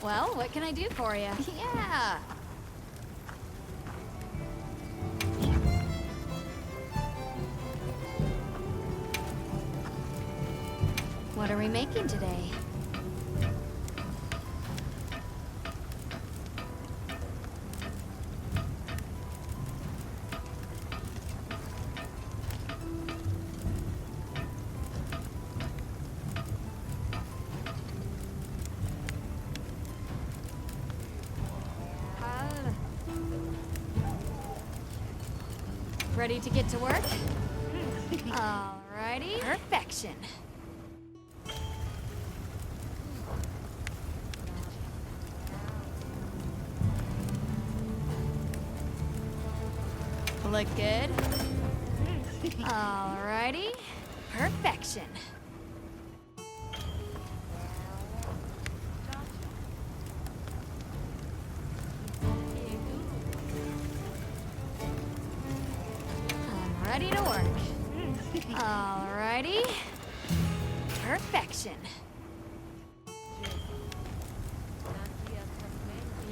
Well, what can I do for you? Yeah. What are we making today? Ready to get to work? Alrighty. Perfection. Look good? Alrighty. Perfection. I'm ready to work. Alrighty. Perfection.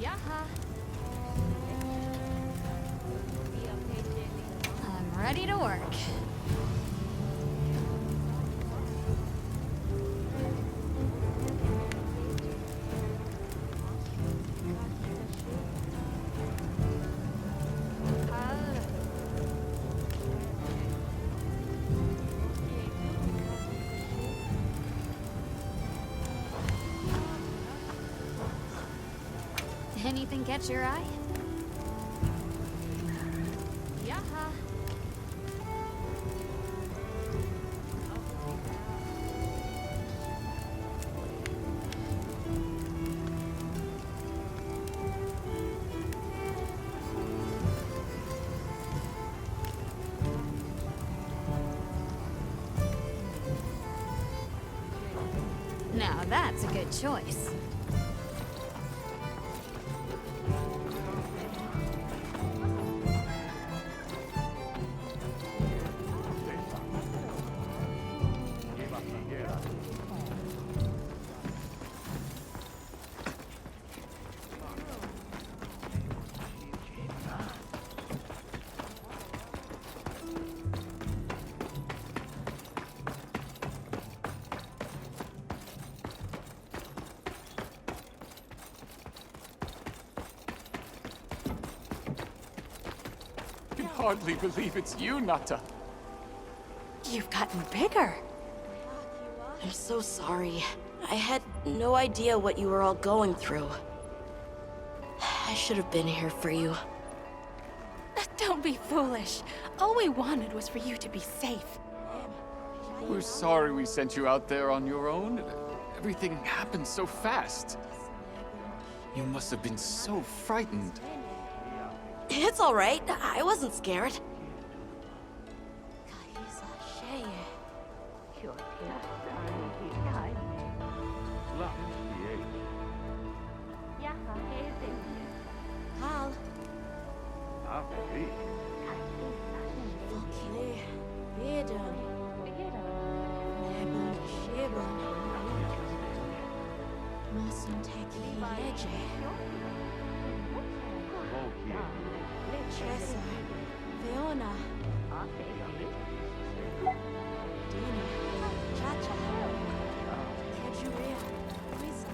Yaha. I'm ready to work. Anything catch your eye? Yaha. Now that's a good choice. Hardly believe it's you, Nata. You've gotten bigger. I'm so sorry. I had no idea what you were all going through. I should have been here for you. Don't be foolish. All we wanted was for you to be safe. We're sorry we sent you out there on your own. Everything happened so fast. You must have been so frightened. It's all right. I wasn't scared. Tressa, Fiona, Dina, Chacha, Kajuria, Luisa.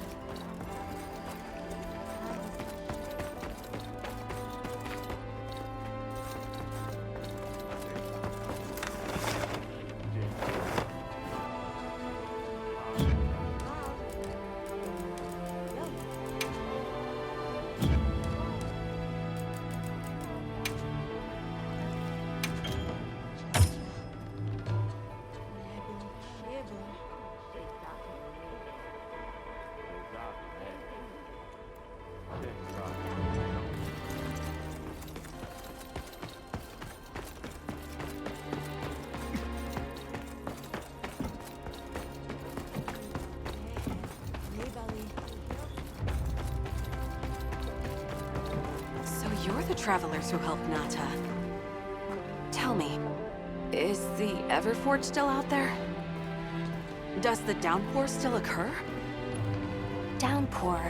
You're the travelers who helped Nata. Tell me, is the Everforge still out there? Does the downpour still occur? Downpour.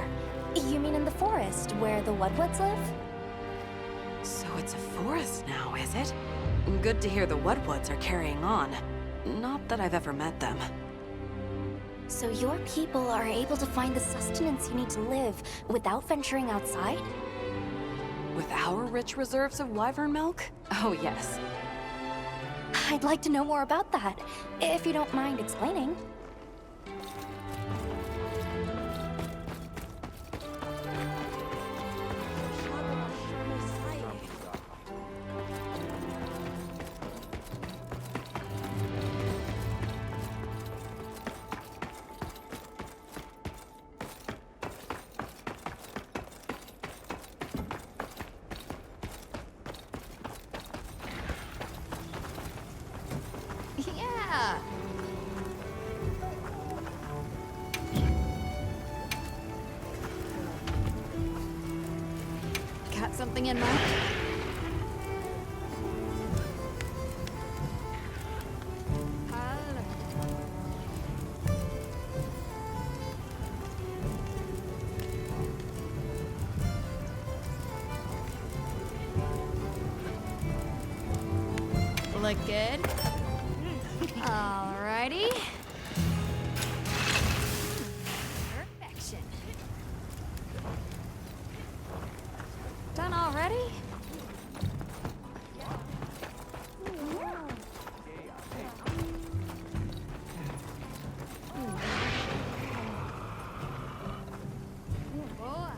You mean in the forest, where the Wudwoods live? So it's a forest now, is it? Good to hear the Wudwoods are carrying on. Not that I've ever met them. So your people are able to find the sustenance you need to live without venturing outside? With our rich reserves of wyvern milk? Oh, yes. I'd like to know more about that, if you don't mind explaining. Yeah. Got something in mind? Look good. Alrighty. Perfection. Done already? Boy.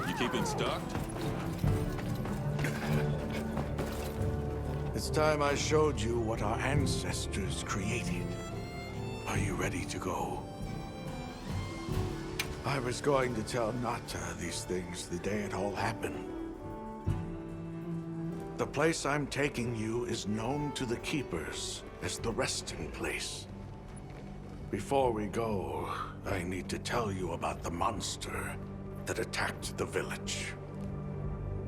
You keeping stocked? It's time I showed you what our ancestors created. Are you ready to go? I was going to tell Nata these things the day it all happened. The place I'm taking you is known to the Keepers as the resting place. Before we go, I need to tell you about the monster that attacked the village.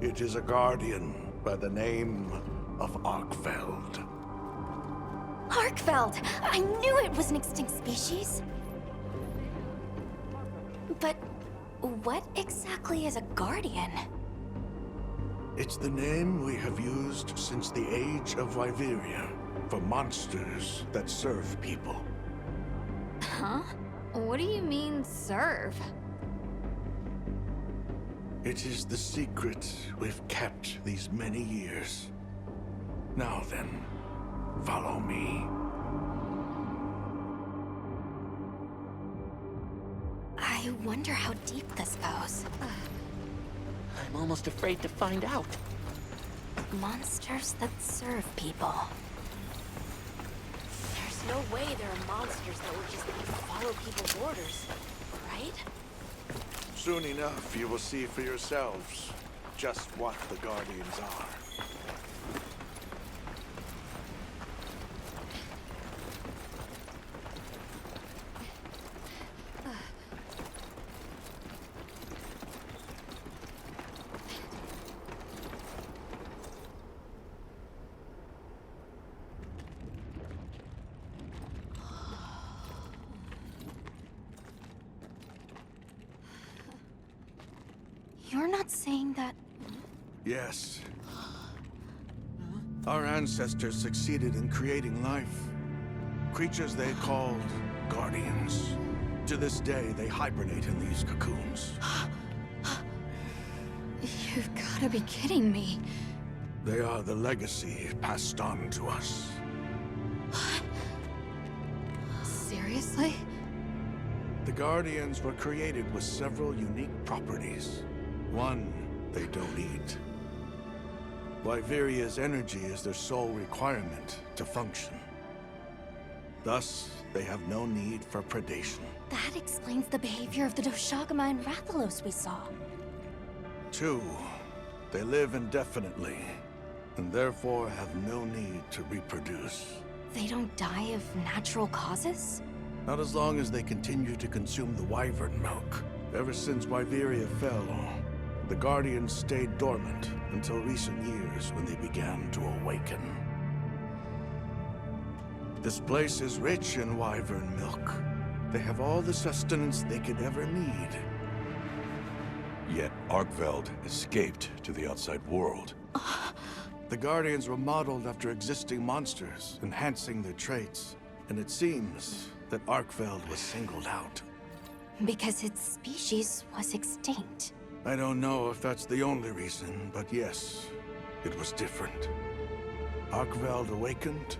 It is a guardian by the name of Arkfeld. Arkfeld! I knew it was an extinct species! But what exactly is a guardian? It's the name we have used since the age of Wyveria for monsters that serve people. Huh? What do you mean, serve? It is the secret we've kept these many years. Now then, follow me. I wonder how deep this goes. I'm almost afraid to find out. Monsters that serve people. There's no way there are monsters that would just follow people's orders, right? Soon enough, you will see for yourselves just what the Guardians are. You're not saying that... Yes. Our ancestors succeeded in creating life. Creatures they called Guardians. To this day, they hibernate in these cocoons. You've gotta be kidding me. They are the legacy passed on to us. Seriously? The Guardians were created with several unique properties. One they don't eat. Wyveria's energy is their sole requirement to function. Thus, they have no need for predation. That explains the behavior of the Doshagama and Rathalos we saw. 2, they live indefinitely, and therefore have no need to reproduce. They don't die of natural causes? Not as long as they continue to consume the wyvern milk. Ever since Wyveria fell, the Guardians stayed dormant until recent years when they began to awaken. This place is rich in wyvern milk. They have all the sustenance they could ever need. Yet Arkveld escaped to the outside world. The Guardians were modeled after existing monsters, enhancing their traits. And it seems that Arkveld was singled out. Because its species was extinct. I don't know if that's the only reason, but yes, it was different. Arkveld awakened,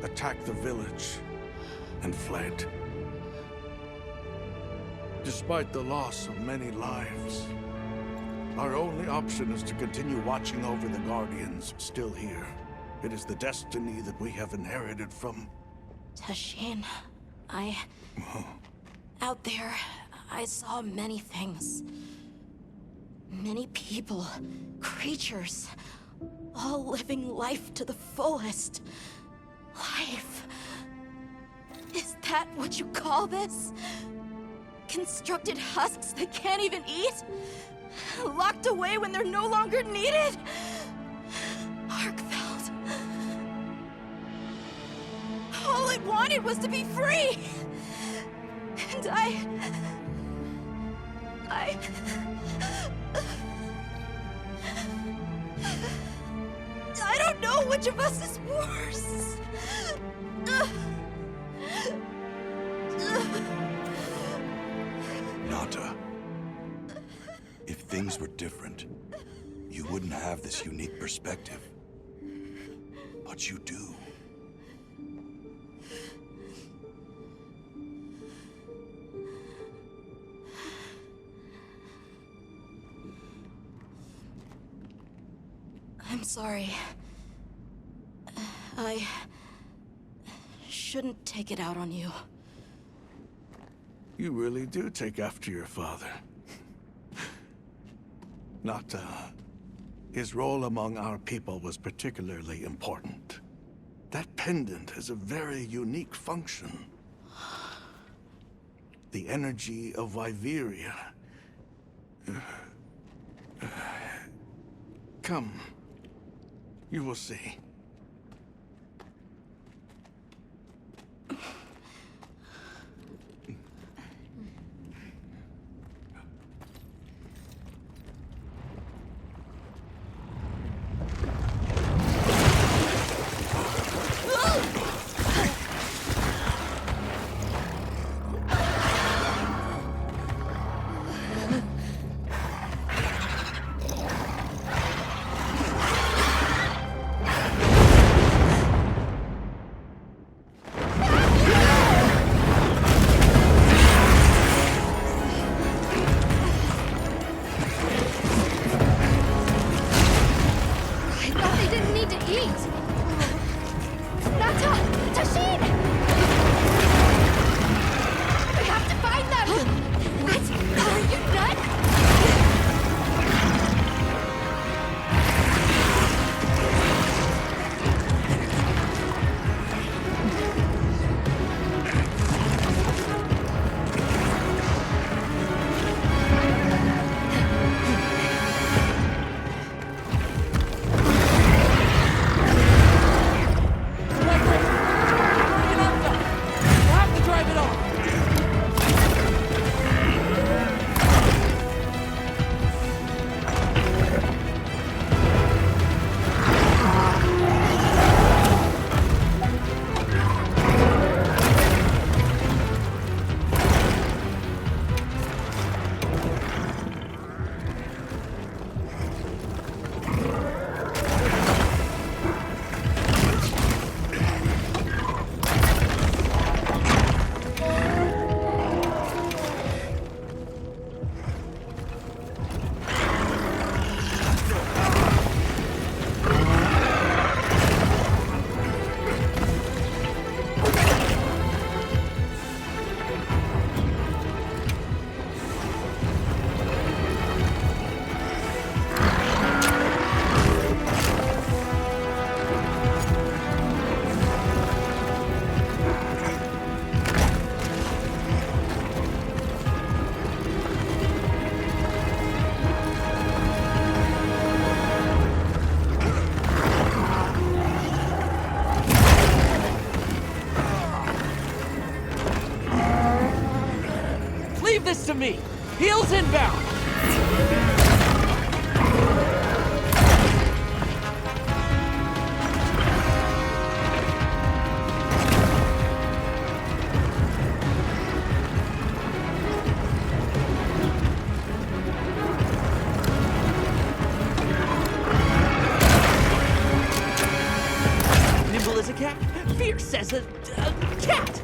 attacked the village, and fled. Despite the loss of many lives, our only option is to continue watching over the Guardians still here. It is the destiny that we have inherited from... Tashin, out there, I saw many things. Many people, creatures, all living life to the fullest. Life. Is that what you call this? Constructed husks that can't even eat? Locked away when they're no longer needed? Arkveld. All it wanted was to be free! And I don't know which of us is worse. Nata, if things were different, you wouldn't have this unique perspective. But you do. I'm sorry. I shouldn't take it out on you. You really do take after your father. Nata, his role among our people was particularly important. That pendant has a very unique function. The energy of Wyveria. Come. You will see. this to me! Heels inbound! Nimble as a cat, fierce as a cat!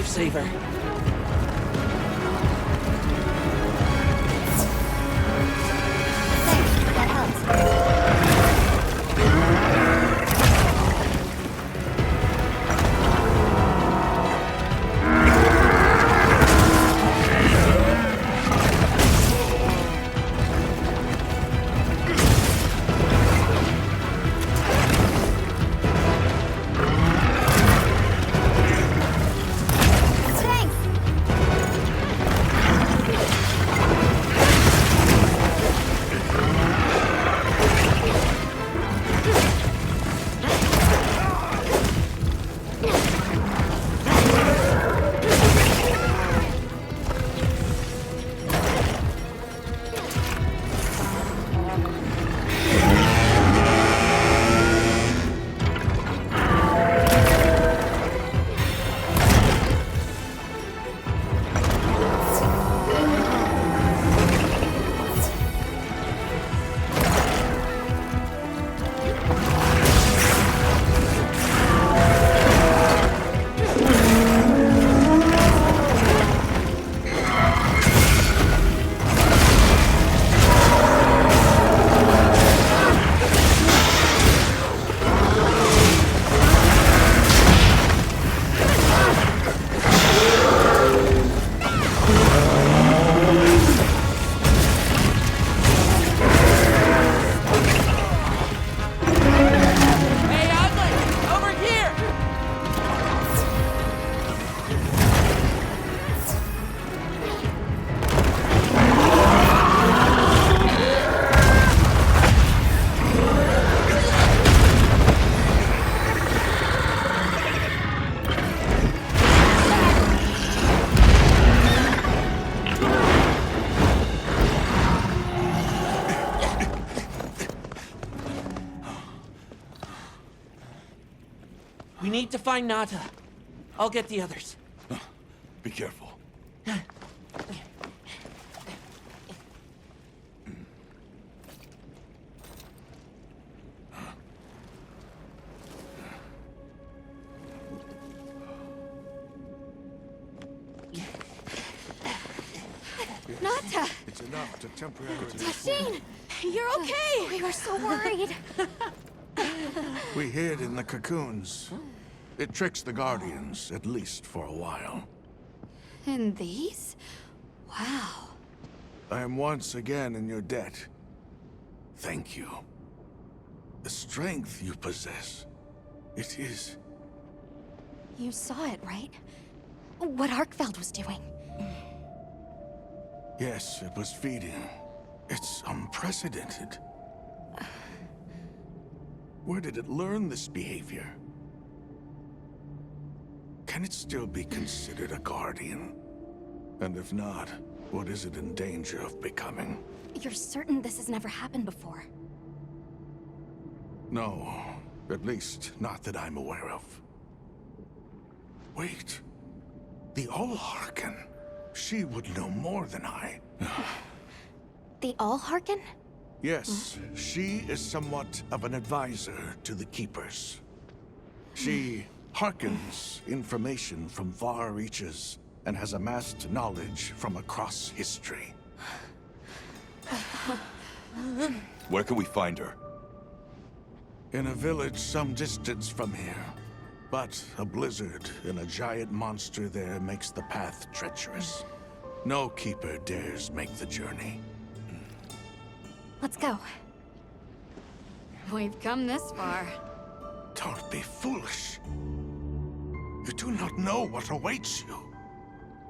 lifesaver. Thanks, that helps. Thanks, We need to find Nata. I'll get the others. Be careful. Nata! It's enough to temporarily... Tasheen! You're okay! We were so worried. We hid in the cocoons. It tricks the Guardians, at least for a while. And these? Wow. I am once again in your debt. Thank you. The strength you possess, it is... You saw it, right? What Arkfeld was doing. Yes, it was feeding. It's unprecedented. Where did it learn this behavior? Can it still be considered a Guardian? And if not, what is it in danger of becoming? You're certain this has never happened before? No, at least not that I'm aware of. Wait, the Allharken. She would know more than I. The Allharken? Yes, she is somewhat of an advisor to the Keepers. She hearkens information from far reaches and has amassed knowledge from across history. Where can we find her? In a village some distance from here. But a blizzard and a giant monster there makes the path treacherous. No Keeper dares make the journey. Let's go. We've come this far. Don't be foolish. You do not know what awaits you.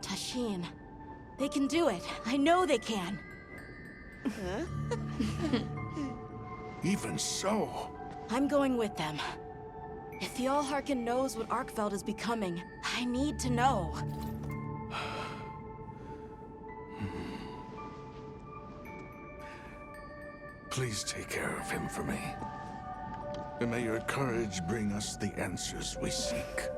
Tasheen, they can do it. I know they can. Even so, I'm going with them. If the Allharken knows what Arkfeld is becoming, I need to know. please take care of him for me. And may your courage bring us the answers we seek.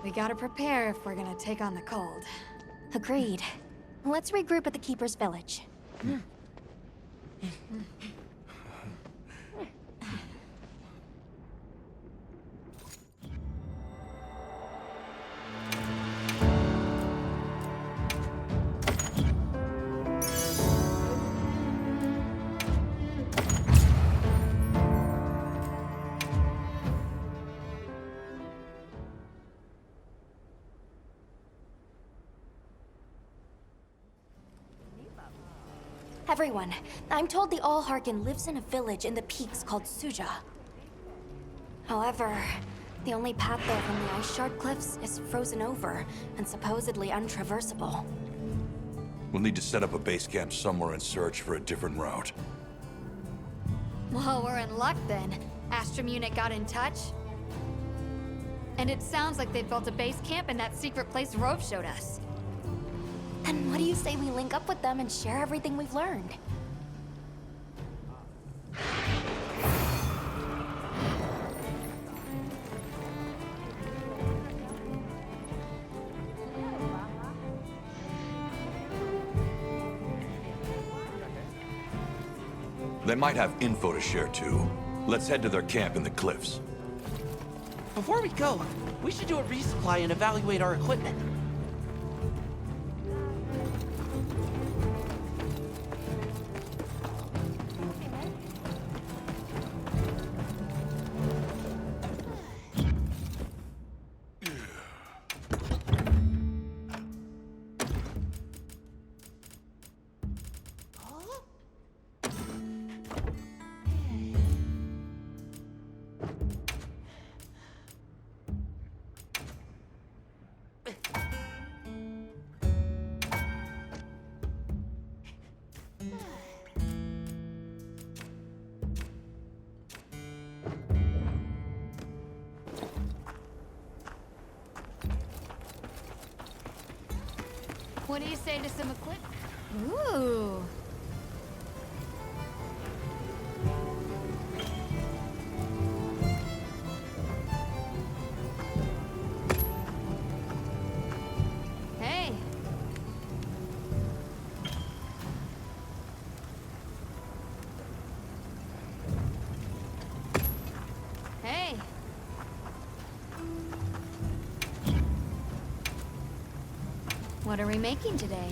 We gotta prepare if we're gonna take on the cold. Agreed. Let's regroup at the Keeper's Village. Everyone, I'm told the Allharken lives in a village in the peaks called Suja. However, the only path there from the Ice Shard Cliffs is frozen over and supposedly untraversable. We'll need to set up a base camp somewhere and search for a different route. Well, we're in luck then. Astrum unit got in touch. And it sounds like they've built a base camp in that secret place Rove showed us. Then what do you say we link up with them and share everything we've learned? They might have info to share too. Let's head to their camp in the cliffs. Before we go, we should do a resupply and evaluate our equipment. What do you say to some equipment? Ooh. What are we making today?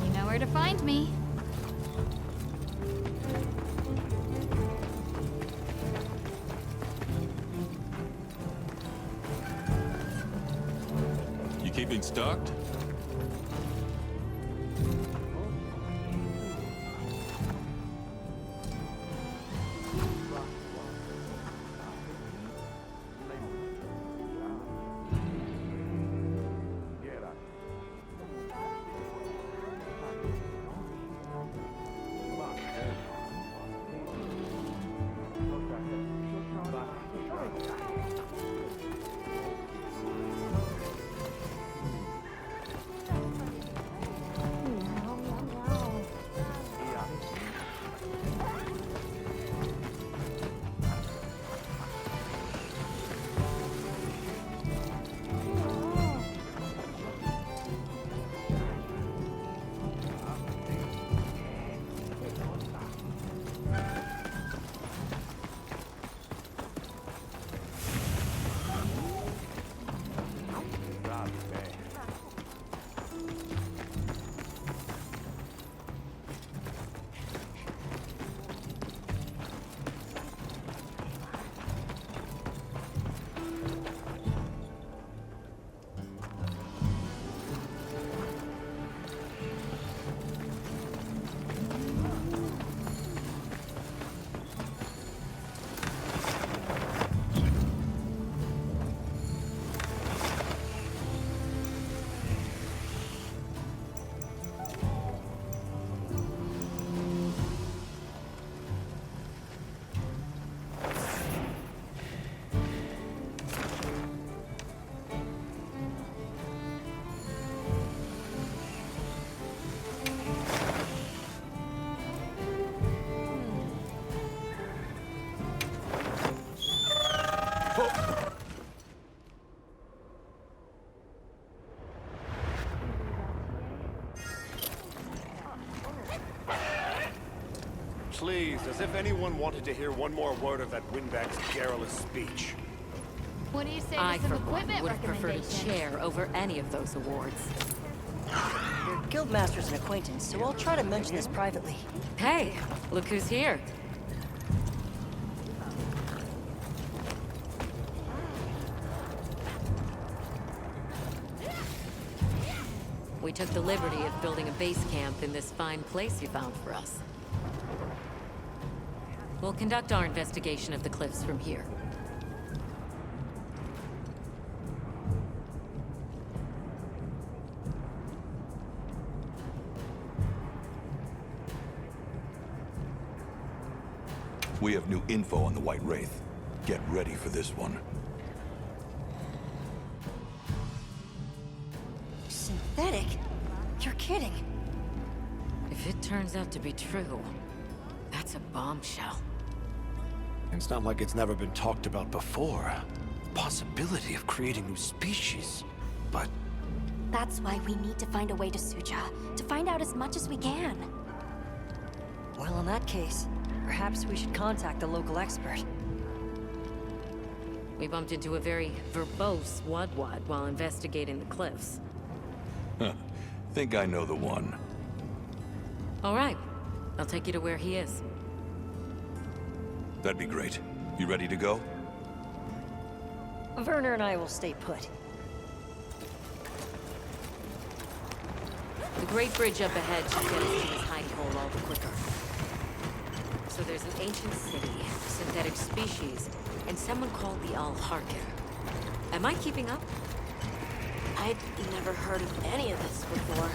You know where to find me. You keeping stocked? Please, as if anyone wanted to hear one more word of that windbag's garrulous speech. What do you say I, to some for one, equipment would have preferred a recommendations? chair over any of those awards. Your guildmaster's an acquaintance, so I'll try to mention this privately. Hey, look who's here. We took the liberty of building a base camp in this fine place you found for us. We'll conduct our investigation of the cliffs from here. We have new info on the White Wraith. Get ready for this one. Synthetic? You're kidding. If it turns out to be true, that's a bombshell. It's not like it's never been talked about before. The possibility of creating new species. But That's why we need to find a way to Suja, to find out as much as we can. Well, in that case, perhaps we should contact the local expert. We bumped into a very verbose Wadwad while investigating the cliffs. Think I know the one. All right. I'll take you to where he is. That'd be great. You ready to go? Werner and I will stay put. The Great Bridge up ahead should get us to his hidey hole all the quicker. So there's an ancient city, synthetic species, and someone called the Al-Harkir. Am I keeping up? I'd never heard of any of this before.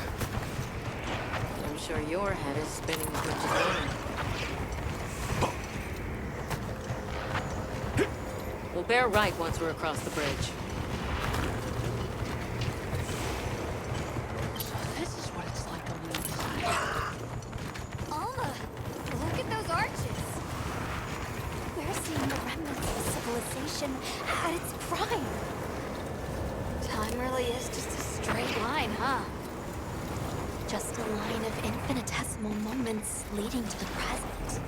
I'm sure your head is spinning as much as mine. We'll bear right once we're across the bridge. So this is what it's like on the inside. Alma, look at those arches. We're seeing the remnants of a civilization at its prime. Time really is just a straight line, huh? Just a line of infinitesimal moments leading to the present.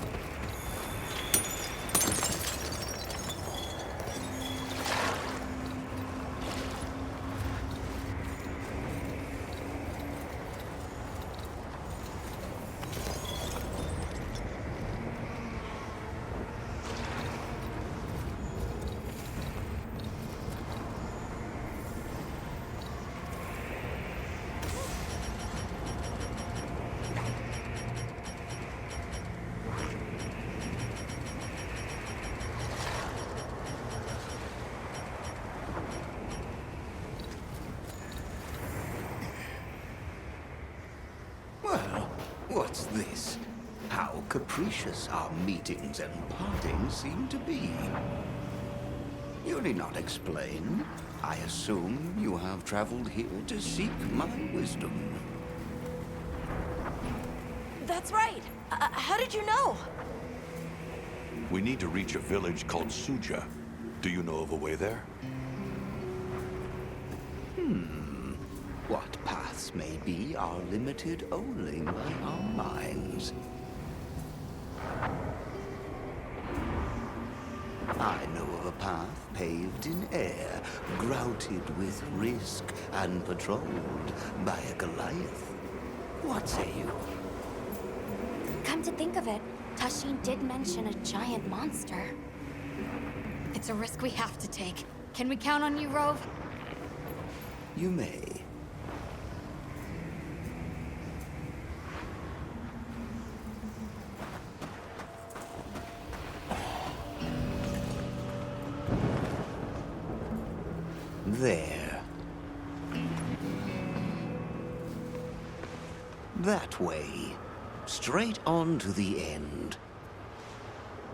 Well, what's this? How capricious our meetings and partings seem to be. You need not explain. I assume you have traveled here to seek my wisdom. That's right. How did you know? We need to reach a village called Suja. Do you know of a way there? What paths may be are limited only by our minds. I know of a path paved in air, grouted with risk and patrolled by a Goliath. What say you? Come to think of it, Tashin did mention a giant monster. It's a risk we have to take. Can we count on you, Rove? You may. There. That way. Straight on to the end.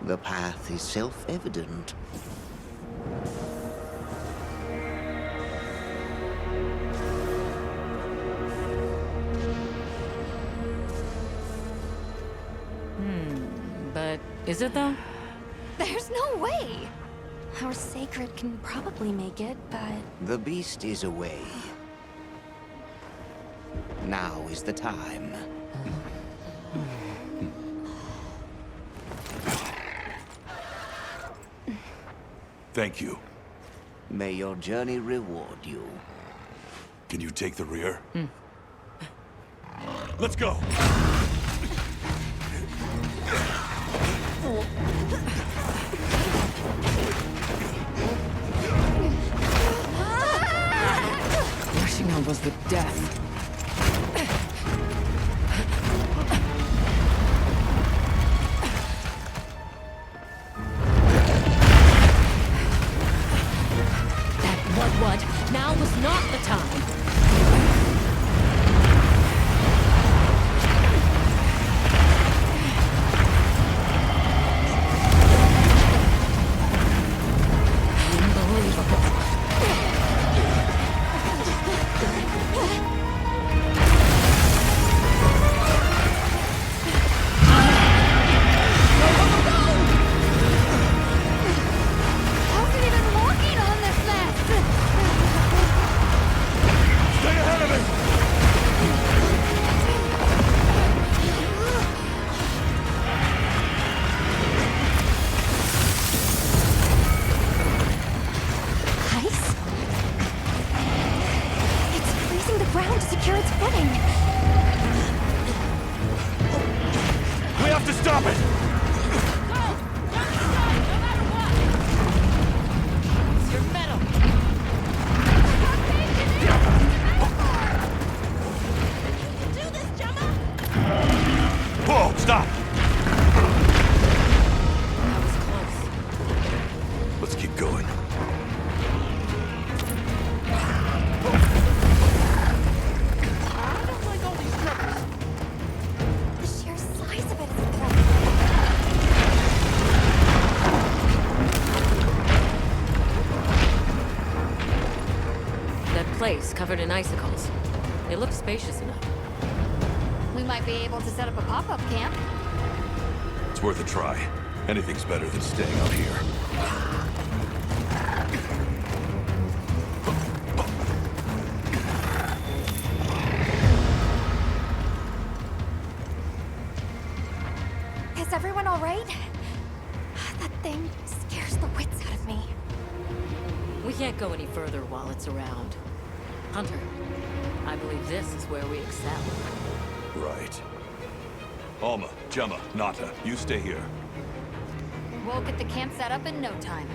The path is self-evident. But is it though? There's no way! Our sacred can probably make it, but... The beast is away. Now is the time. Thank you. May your journey reward you. Can you take the rear? Let's go! Rushing on was the death. What? Now was not the time. place covered in icicles. It looks spacious enough. We might be able to set up a pop-up camp. It's worth a try. Anything's better than staying out here. Is everyone all right? That thing scares the wits out of me. We can't go any further while it's around. Hunter, I believe this is where we excel. Right. Alma, Gemma, Nata, you stay here. We'll get the camp set up in no time.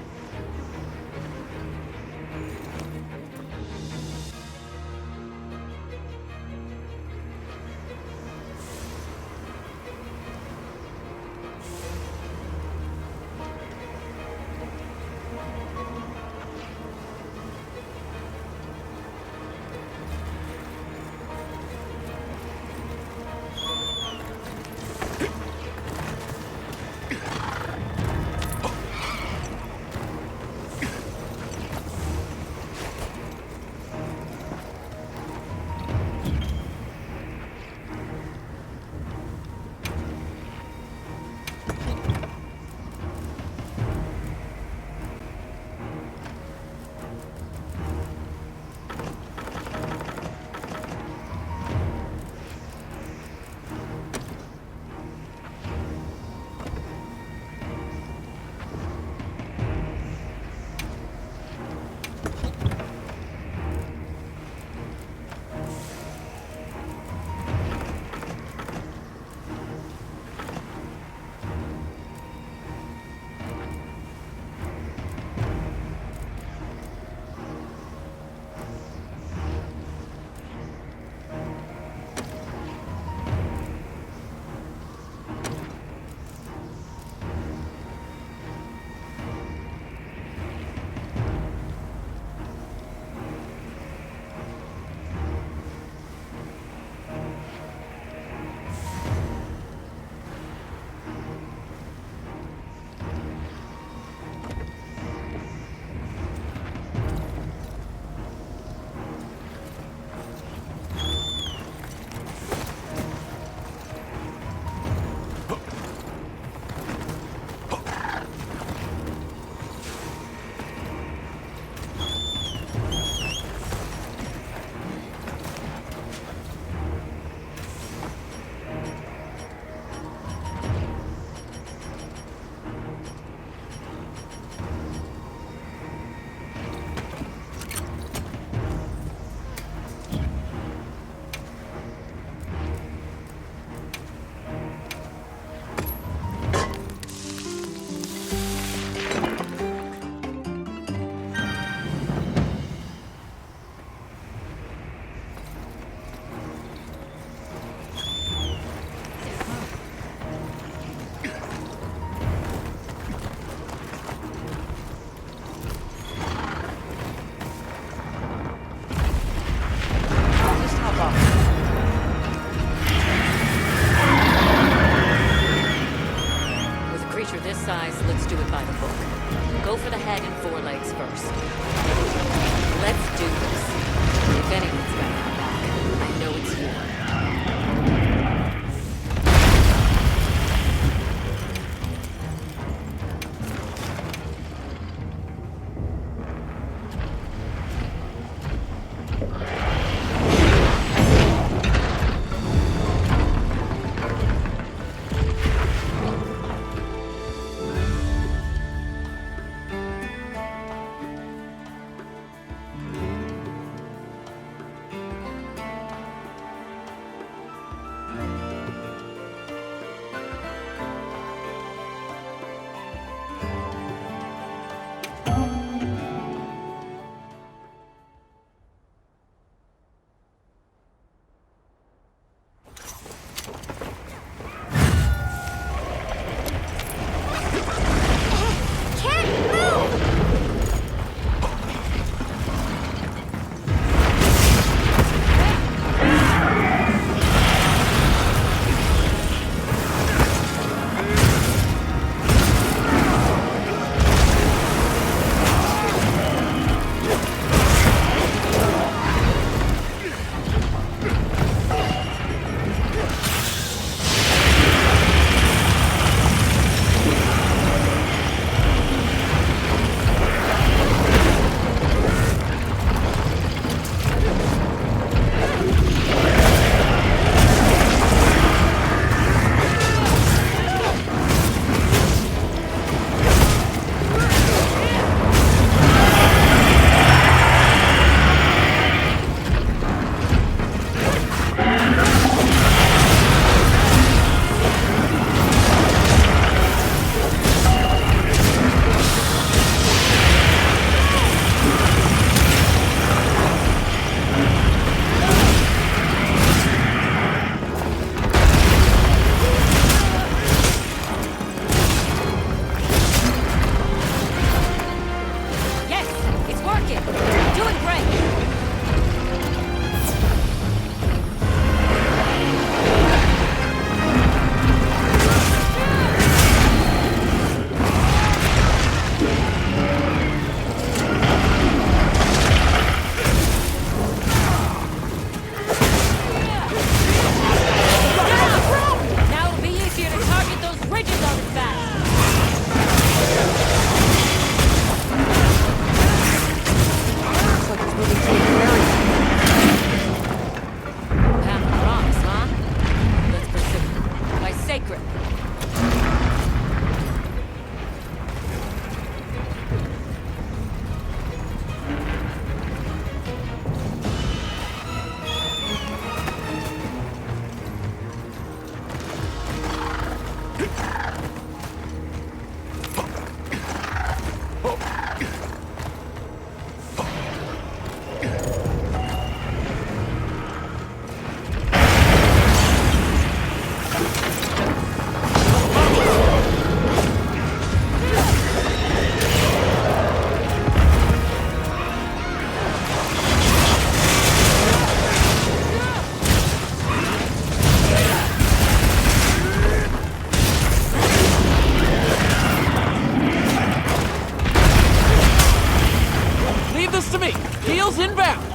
this to me! Heels inbound!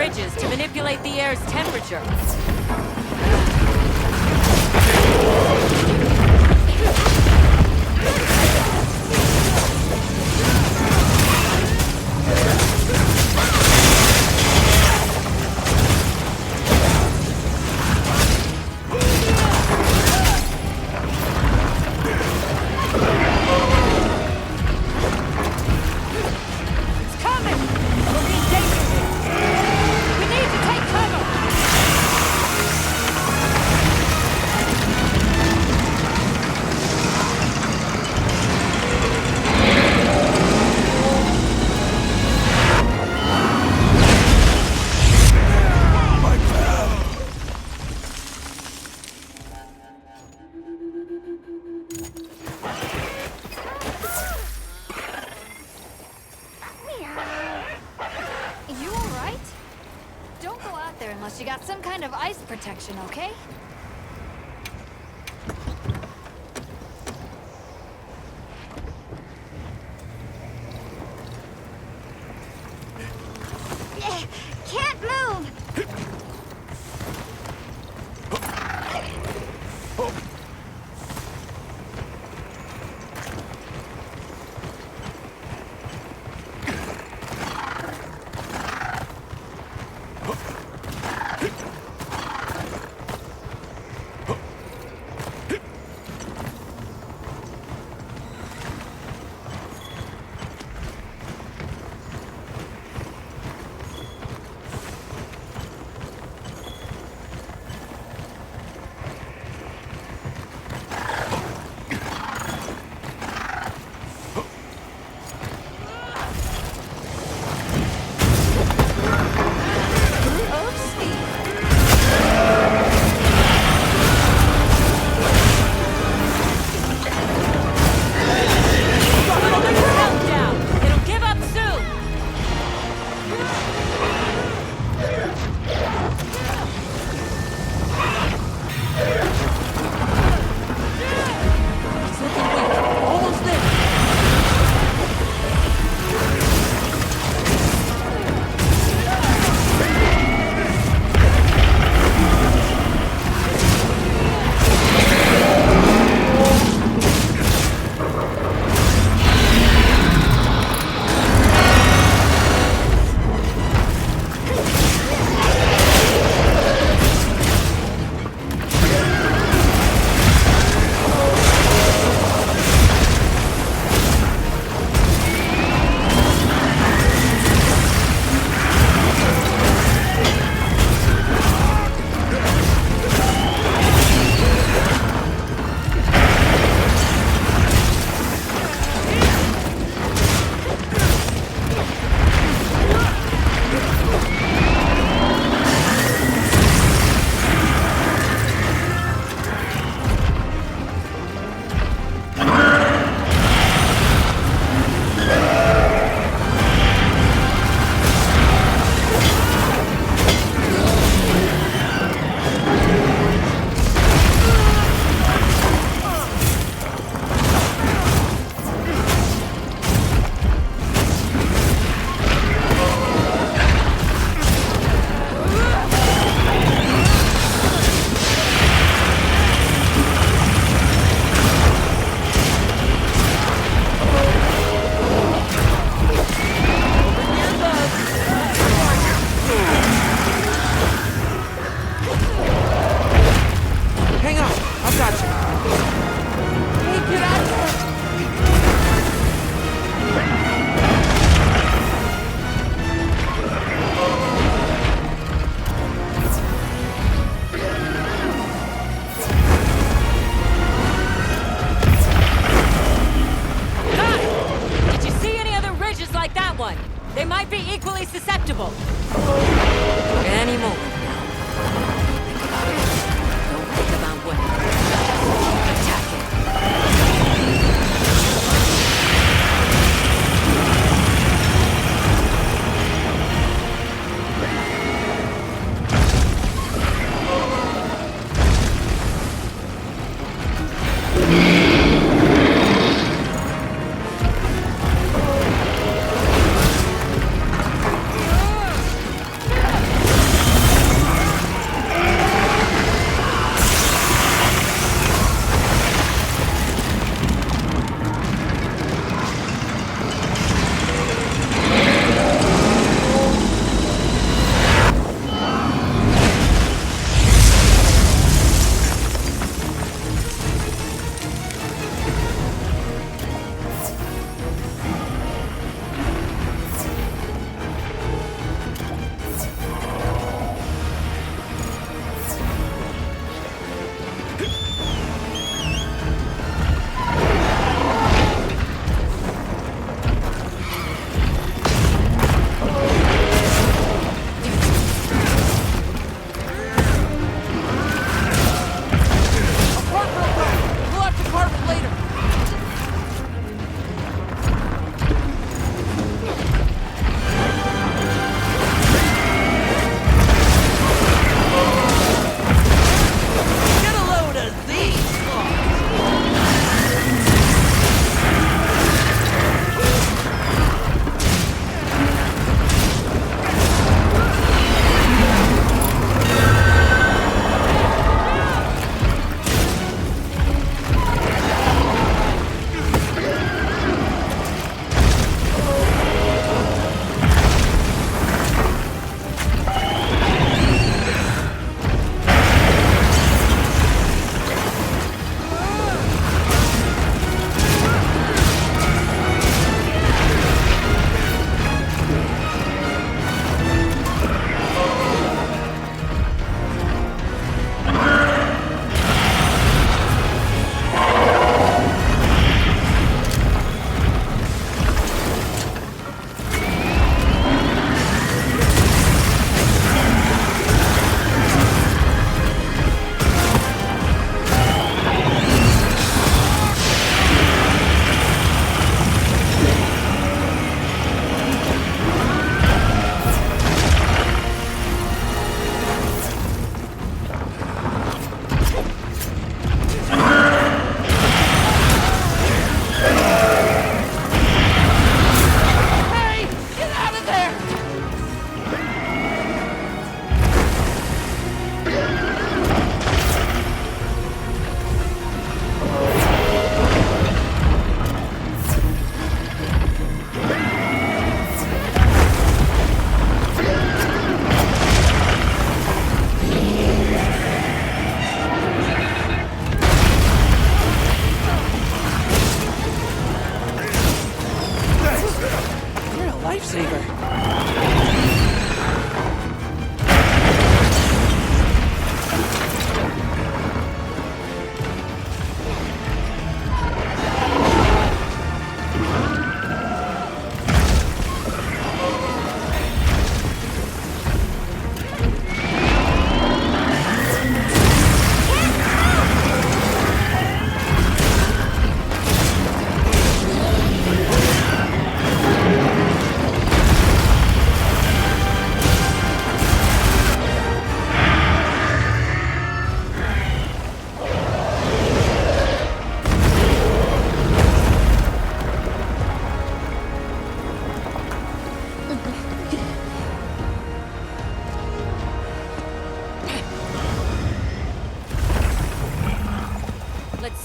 bridges to manipulate the air's temperature. You alright? Don't go out there unless you got some kind of ice protection, okay? Can't move!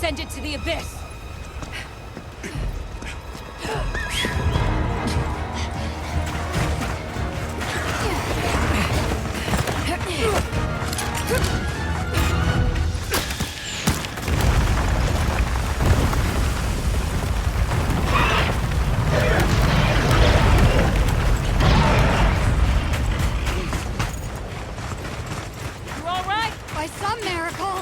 send it to the abyss! You all right? By some miracle.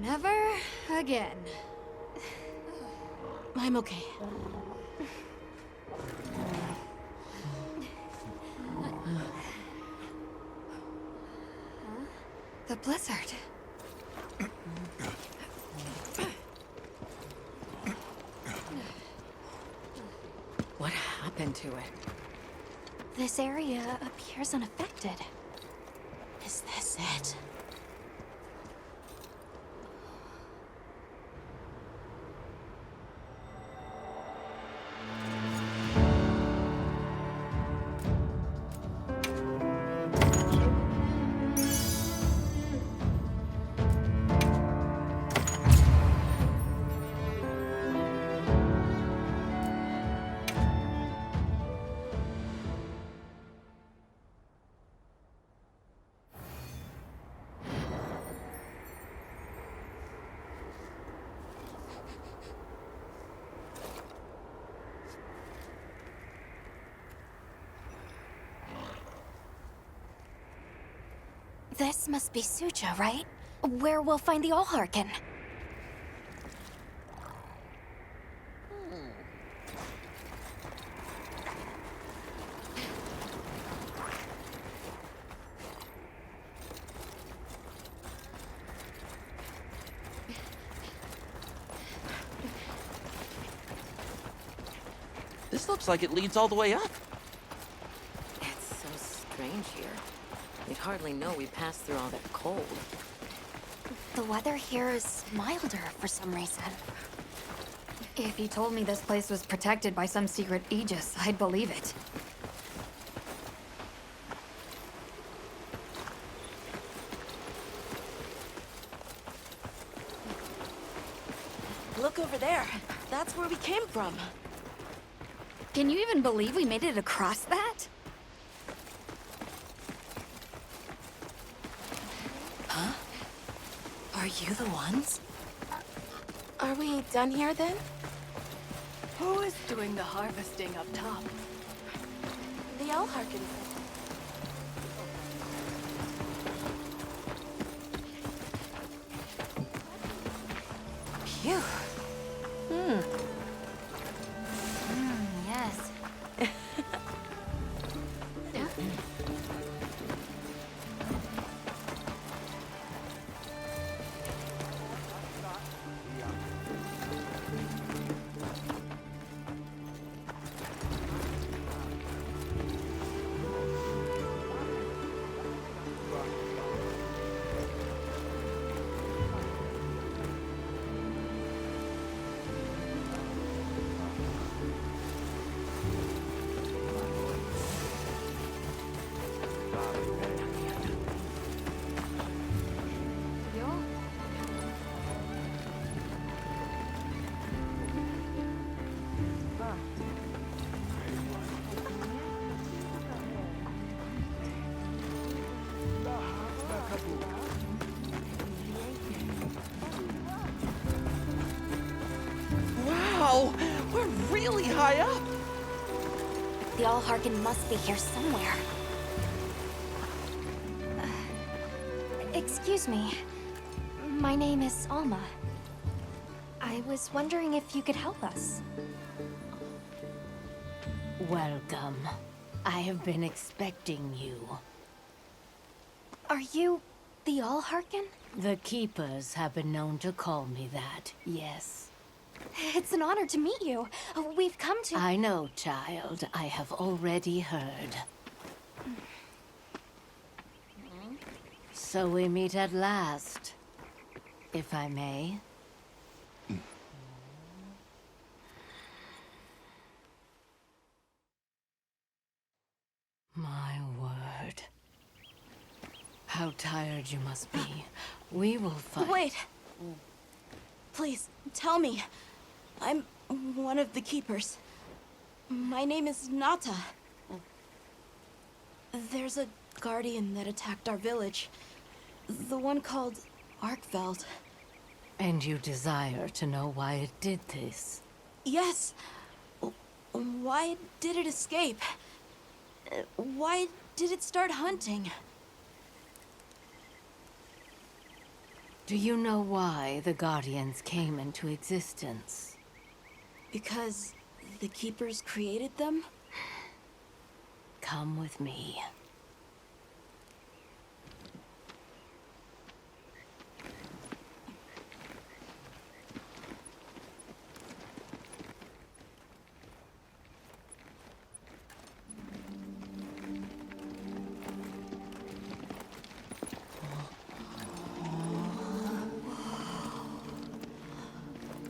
Never again. I'm okay. The blizzard. What happened to it? This area appears unaffected. Is this it? This must be Suja, right? Where we'll find the Allharkin. This looks like it leads all the way up. It's so strange here. You'd hardly know we passed through all that cold. The weather here is milder for some reason. If you told me this place was protected by some secret aegis, I'd believe it. Look over there. That's where we came from. Can you even believe we made it across that? Huh? Are you the ones? Are we done here then? Who is doing the harvesting up top? The Allharkin. Phew. Yes. Wow, we're really high up. The Allharkin must be here somewhere. Excuse me. My name is Alma. I was wondering if you could help us. Welcome. I have been expecting you. Are you the All-Harken? The Keepers have been known to call me that, yes. It's an honor to meet you. We've come to... I know, child. I have already heard. So we meet at last, if I may. My word. How tired you must be. We will fight. Wait! Please, tell me. I'm one of the Keepers. My name is Nata. There's a Guardian that attacked our village. The one called Arkveld. And you desire to know why it did this? Yes. Why did it escape? Why did it start hunting? Do you know why the Guardians came into existence? Because the Keepers created them? Come with me.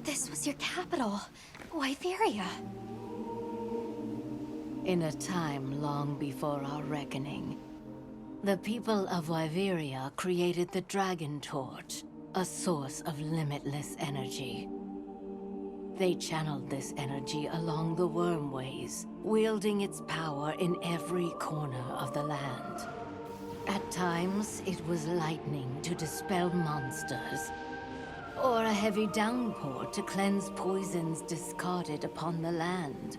This was your capital, Wyveria. In a time long before our reckoning, the people of Wyveria created the Dragon Torch, a source of limitless energy. They channeled this energy along the Wormways, wielding its power in every corner of the land. At times, it was lightning to dispel monsters, or a heavy downpour to cleanse poisons discarded upon the land.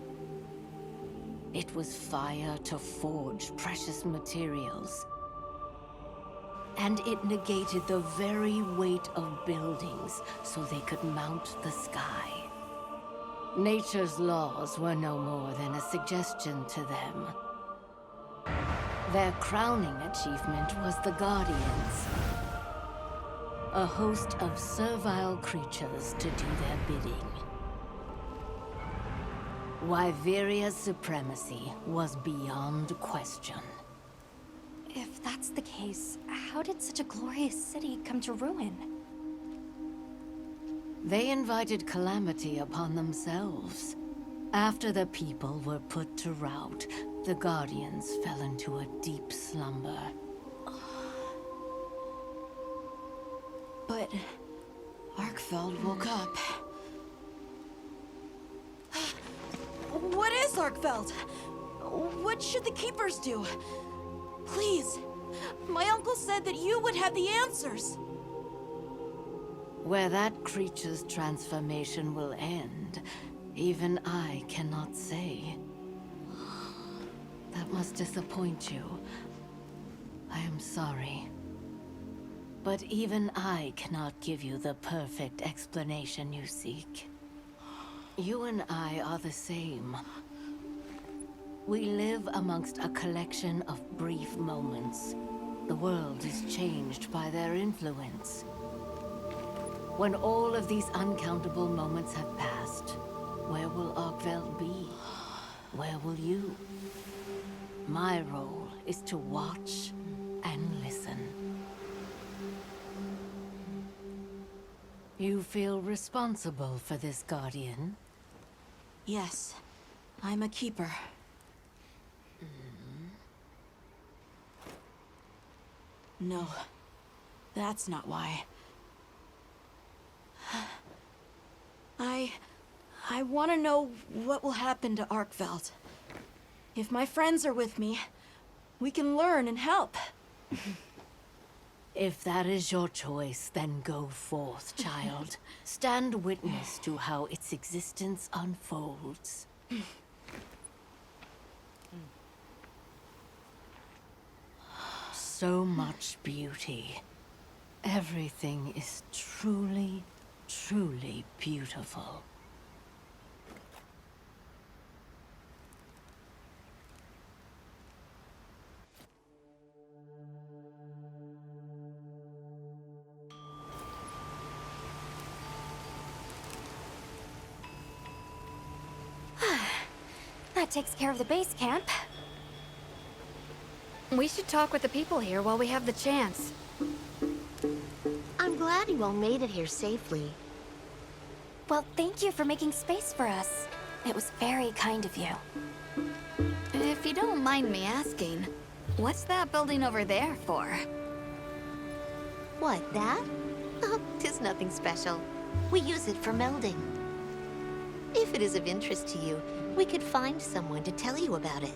It was fire to forge precious materials. And it negated the very weight of buildings so they could mount the sky. Nature's laws were no more than a suggestion to them. Their crowning achievement was the Guardians. A host of servile creatures to do their bidding. Wyveria's supremacy was beyond question. If that's the case, how did such a glorious city come to ruin? They invited calamity upon themselves. After the people were put to rout, the Guardians fell into a deep slumber. But Arkveld woke up. What is Arkveld? What should the Keepers do? Please, my uncle said that you would have the answers. Where that creature's transformation will end, even I cannot say. That must disappoint you. I am sorry. But even I cannot give you the perfect explanation you seek. You and I are the same. We live amongst a collection of brief moments. The world is changed by their influence. When all of these uncountable moments have passed, where will Arkveld be? Where will you? My role is to watch and listen. You feel responsible for this Guardian? Yes, I'm a Keeper. No, that's not why. I want to know what will happen to Arkveld. If my friends are with me, we can learn and help. If that is your choice, then go forth, child. Stand witness to how its existence unfolds. So much beauty. Everything is truly, truly beautiful. takes care of the base camp. We should talk with the people here while we have the chance. I'm glad you all made it here safely. Well, thank you for making space for us. It was very kind of you. If you don't mind me asking, what's that building over there for? What, that? Oh, 'tis nothing special. We use it for melding. If it is of interest to you, we could find someone to tell you about it.